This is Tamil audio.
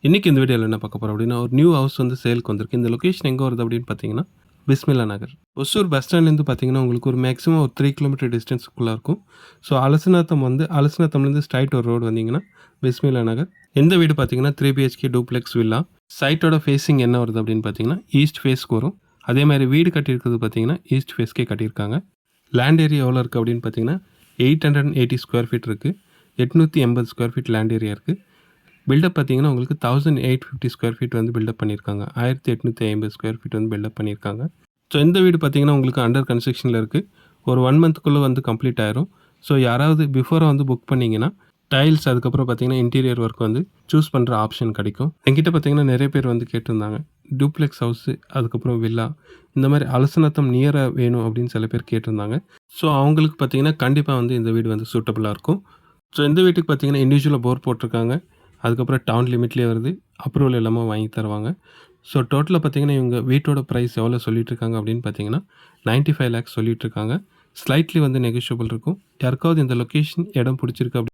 இன்னைக்கு இந்த வீடியோல என்ன பார்க்க போறோம் அப்படின்னா, ஒரு நியூ ஹவுஸ் வந்து சேல்க்கு வந்திருக்கு. இந்த லொகேஷன் எங்க வருது அப்படின்னு பார்த்தீங்கன்னா, பிஸ்மில்லா நகர். ஒசூர் பஸ் ஸ்டாண்ட்லேருந்து பார்த்தீங்கன்னா, உங்களுக்கு ஒரு மேக்ஸிமம் ஒரு 3 கிலோமீட்டர் டிஸ்டன்ஸ்க்குள்ள இருக்கும். ஸோ அலசநாத்தம்லேருந்து ஸ்ட்ரைட் ஒரு ரோடு வந்தீங்கன்னா, பிஸ்மில்லா நகர். இந்த வீடு பார்த்தீங்கன்னா 3 பிஹெச்கே டூப்ளெக்ஸ் வில்லா. சைட்டோட ஃபேஸிங் என்ன வருது அப்படின்னு பார்த்தீங்கன்னா, ஈஸ்ட் ஃபேஸ்க்கு வரும். அதே மாதிரி வீடு கட்டியிருக்கிறது பார்த்தீங்கன்னா, ஈஸ்ட் ஃபேஸ்க்கே கட்டியிருக்காங்க. லேண்ட் ஏரியா எவ்வளோ இருக்குது அப்படின்னு பார்த்தீங்கன்னா, 880 ஸ்கொயர் ஃபீட் இருக்குது. 880 ஸ்கொயர் ஃபீட் லேண்ட் ஏரியா இருக்குது. பில்டப் பார்த்தீங்கன்னா, உங்களுக்கு 1850 ஸ்கொயர் ஃபீட் வந்து பில்டப் பண்ணியிருக்காங்க. 1850 ஸ்கொயர் ஃபீட் வந்து பில்டப் பண்ணியிருக்காங்க. ஸோ இந்த வீடு பார்த்தீங்கன்னா, உங்களுக்கு அண்டர் கன்ஸ்ட்ரக்ஷனில் இருக்குது. ஒரு 1 மந்த்துக்குள்ளே வந்து கம்ப்ளீட் ஆயிரும். ஸோ யாராவது பிஃபோராக வந்து புக் பண்ணிங்கன்னா, டைல்ஸ் அதுக்கப்புறம் பார்த்தீங்கன்னா, இன்டீரியர் ஒர்க் வந்து சூஸ் பண்ணுற ஆப்ஷன் கிடைக்கும். என்கிட்ட பார்த்தீங்கன்னா, நிறைய பேர் வந்து கேட்டிருந்தாங்க. டூப்ளெக்ஸ் ஹவுஸு, அதுக்கப்புறம் வில்லா, இந்த மாதிரி அலசநத்தம் நியராக வேணும் அப்படின்னு சில பேர் கேட்டிருந்தாங்க. ஸோ அவங்களுக்கு பார்த்தீங்கன்னா, கண்டிப்பாக வந்து இந்த வீடு வந்து சூட்டபுளாக இருக்கும். ஸோ இந்த வீட்டுக்கு பார்த்தீங்கன்னா, இண்டிவிஜுவலாக போர் போட்டிருக்காங்க. அதுக்கப்புறம் டவுன் லிமிட்லேயே வருது. அப்ரூவல் எல்லாமே வாங்கி தருவாங்க. ஸோ டோட்டலாக பார்த்தீங்கன்னா, இவங்க வீட்டோட ப்ரைஸ் எவ்வளோ சொல்லிட்டுருக்காங்க அப்படின்னு பார்த்தீங்கன்னா, 95 லேக்ஸ் சொல்லிட்டுருக்காங்க. ஸ்லைட்லி வந்து நெகோஷியபிள் இருக்கும். யாருக்காவது இந்த லொக்கேஷன் இடம் பிடிச்சிருக்கு